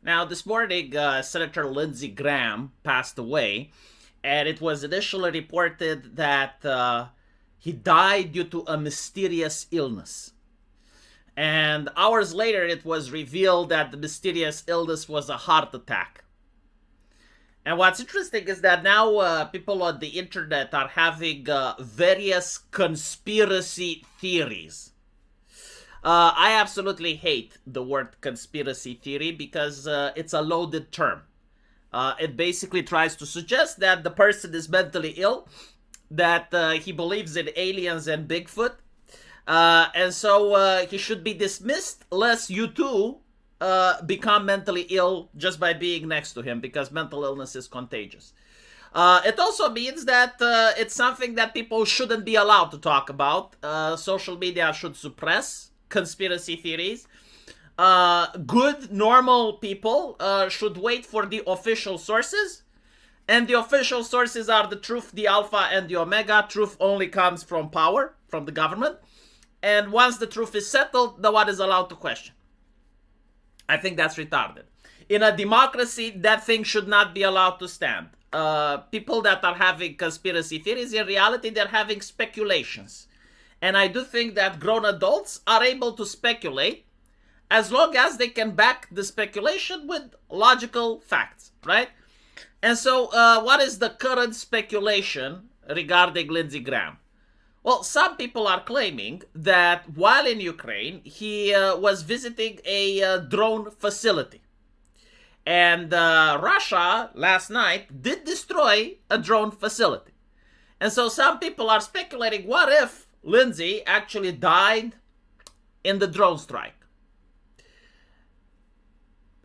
Now, this morning, Senator Lindsey Graham passed away, and it was initially reported that he died due to a mysterious illness. And hours later, it was revealed that the mysterious illness was a heart attack. And what's interesting is that now people on the internet are having various conspiracy theories. I absolutely hate the word conspiracy theory because it's a loaded term. It basically tries to suggest that the person is mentally ill, that he believes in aliens and Bigfoot, and so he should be dismissed, lest you too become mentally ill just by being next to him, because mental illness is contagious. It also means that it's something that people shouldn't be allowed to talk about. Social media should suppress conspiracy theories. Good, normal people should wait for the official sources. And the official sources are the truth, the alpha, and the omega. Truth only comes from power, from the government. And once the truth is settled, no one is allowed to question. I think that's retarded. In a democracy, that thing should not be allowed to stand. People that are having conspiracy theories, in reality, they're having speculations. And I do think that grown adults are able to speculate as long as they can back the speculation with logical facts, right? And so, what is the current speculation regarding Lindsey Graham? Well, some people are claiming that while in Ukraine, he was visiting a drone facility. And Russia, last night, did destroy a drone facility. And so some people are speculating, what if Lindsey actually died in the drone strike?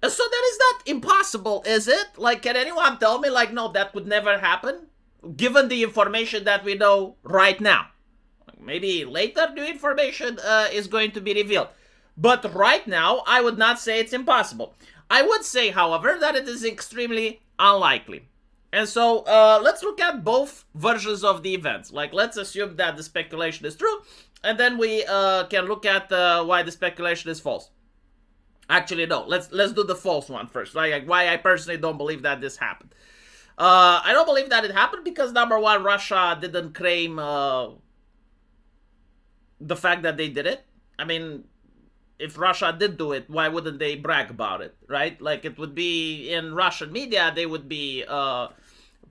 So that is not impossible, is it? Like, can anyone tell me, like, no, that would never happen? Given the information that we know right now. Maybe later new information is going to be revealed. But right now, I would not say it's impossible. I would say, however, that it is extremely unlikely. And so let's look at both versions of the events. Like, let's assume that the speculation is true, and then we can look at why the speculation is false. Actually, no. Let's do the false one first. Like why I personally don't believe that this happened. I don't believe that it happened because, number one, Russia didn't claim the fact that they did it. I mean, if Russia did do it, why wouldn't they brag about it, right? Like, it would be in Russian media, they would be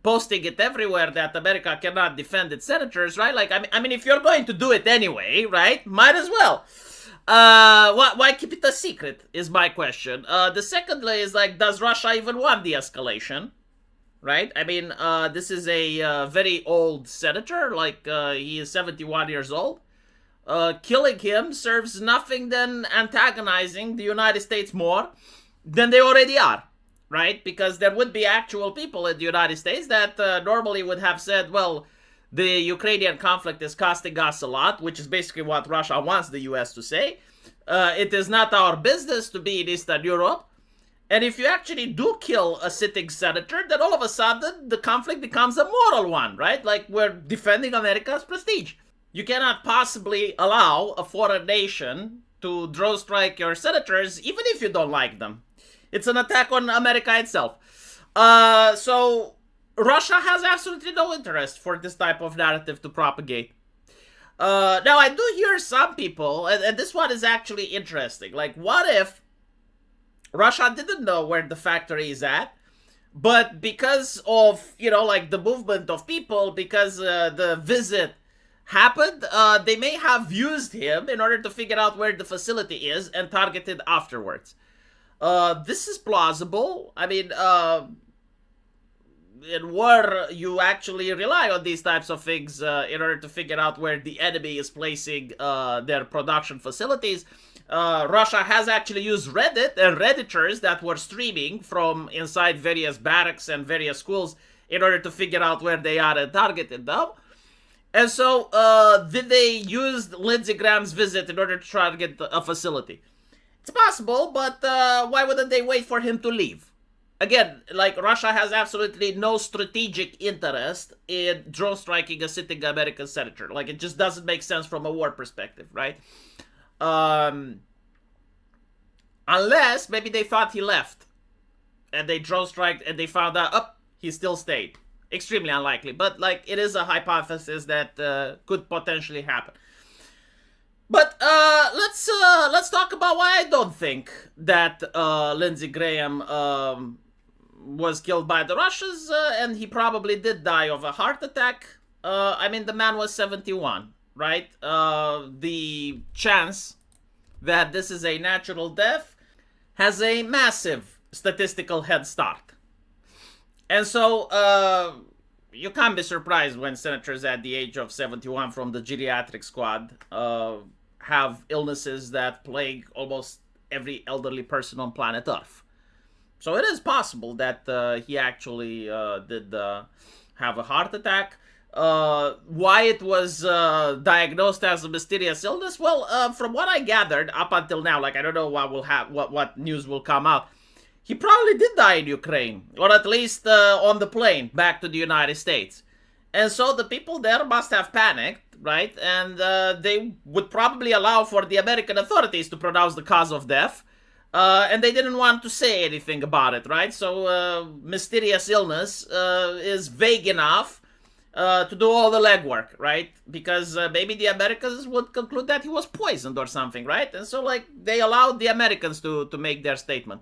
posting it everywhere that America cannot defend its senators, right? Like, I mean, if you're going to do it anyway, right, might as well. Why keep it a secret is my question. The secondly is, like, does Russia even want the escalation? Right? I mean, this is a very old senator, like he is 71 years old. Killing him serves nothing than antagonizing the United States more than they already are, right? Because there would be actual people in the United States that normally would have said, well, the Ukrainian conflict is costing us a lot, which is basically what Russia wants the US to say. It is not our business to be in Eastern Europe. And if you actually do kill a sitting senator, then all of a sudden the conflict becomes a moral one, right? Like, we're defending America's prestige. You cannot possibly allow a foreign nation to drone strike your senators, even if you don't like them. It's an attack on America itself. So Russia has absolutely no interest for this type of narrative to propagate. Now, I do hear some people, and this one is actually interesting. Like, what if Russia didn't know where the factory is at, but because of, like the movement of people, because the visit happened, they may have used him in order to figure out where the facility is and targeted afterwards. This is plausible. I mean, in war, you actually rely on these types of things in order to figure out where the enemy is placing their production facilities. Russia has actually used Reddit and Redditors that were streaming from inside various barracks and various schools in order to figure out where they are and targeted them. And so, did they use Lindsey Graham's visit in order to try to get a facility? It's possible, but why wouldn't they wait for him to leave? Again, like, Russia has absolutely no strategic interest in drone striking a sitting American senator. Like, it just doesn't make sense from a war perspective, right? Unless maybe they thought he left. and they drone strike and they found out, oh, he still stayed. Extremely unlikely, but like it is a hypothesis that could potentially happen. But let's talk about why I don't think that Lindsey Graham was killed by the Russians, and he probably did die of a heart attack. I mean, the man was 71, right? The chance that this is a natural death has a massive statistical head start. And so you can't be surprised when senators at the age of 71 from the geriatric squad have illnesses that plague almost every elderly person on planet Earth. So it is possible that he actually did have a heart attack. Why it was diagnosed as a mysterious illness? Well, from what I gathered up until now, like I don't know what news will come out. He probably did die in Ukraine, or at least on the plane back to the United States. And so the people there must have panicked, right? And they would probably allow for the American authorities to pronounce the cause of death. And they didn't want to say anything about it, right? So mysterious illness is vague enough to do all the legwork, right? Because maybe the Americans would conclude that he was poisoned or something, right? And so like they allowed the Americans to make their statement.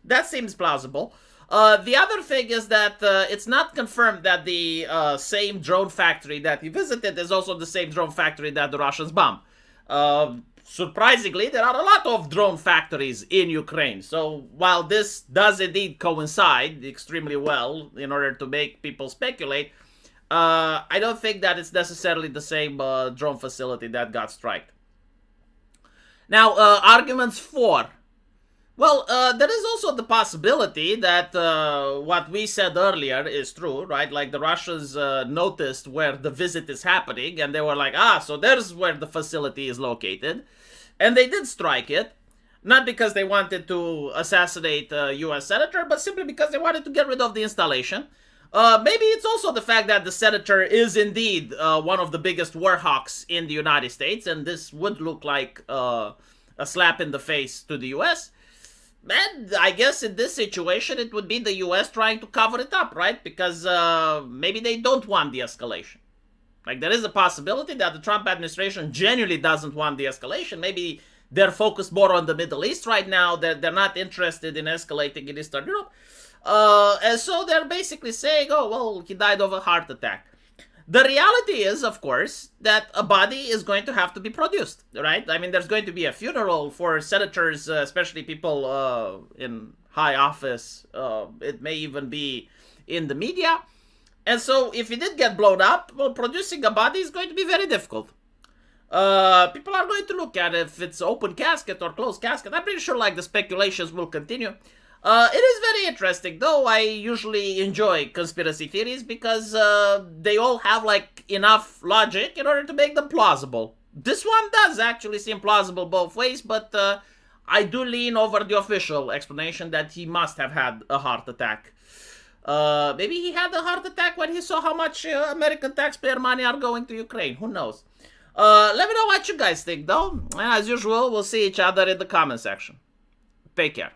That seems plausible. The other thing is that it's not confirmed that the same drone factory that he visited is also the same drone factory that the Russians bombed. Surprisingly, there are a lot of drone factories in Ukraine. So while this does indeed coincide extremely well in order to make people speculate, I don't think that it's necessarily the same drone facility that got struck. Now, arguments for. Well, there is also the possibility that what we said earlier is true, right? Like the Russians noticed where the visit is happening and they were like, so there's where the facility is located. And they did strike it, not because they wanted to assassinate a U.S. senator, but simply because they wanted to get rid of the installation. Maybe it's also the fact that the senator is indeed one of the biggest war hawks in the United States, and this would look like a slap in the face to the U.S., and I guess in this situation, it would be the U.S. trying to cover it up, right? Because maybe they don't want the escalation. Like, there is a possibility that the Trump administration genuinely doesn't want the escalation. Maybe they're focused more on the Middle East right now. They're not interested in escalating in Eastern Europe. And so they're basically saying, oh, well, he died of a heart attack. The reality is, of course, that a body is going to have to be produced, right? I mean, there's going to be a funeral for senators, especially people in high office. It may even be in the media. And so if it did get blown up, well, producing a body is going to be very difficult. People are going to look at if it's open casket or closed casket. I'm pretty sure like the speculations will continue. It is very interesting, though. I usually enjoy conspiracy theories because they all have like enough logic in order to make them plausible. This one does actually seem plausible both ways, but I do lean over the official explanation that he must have had a heart attack. Maybe he had a heart attack when he saw how much American taxpayer money are going to Ukraine. Who knows? Let me know what you guys think, though. As usual, we'll see each other in the comment section. Take care.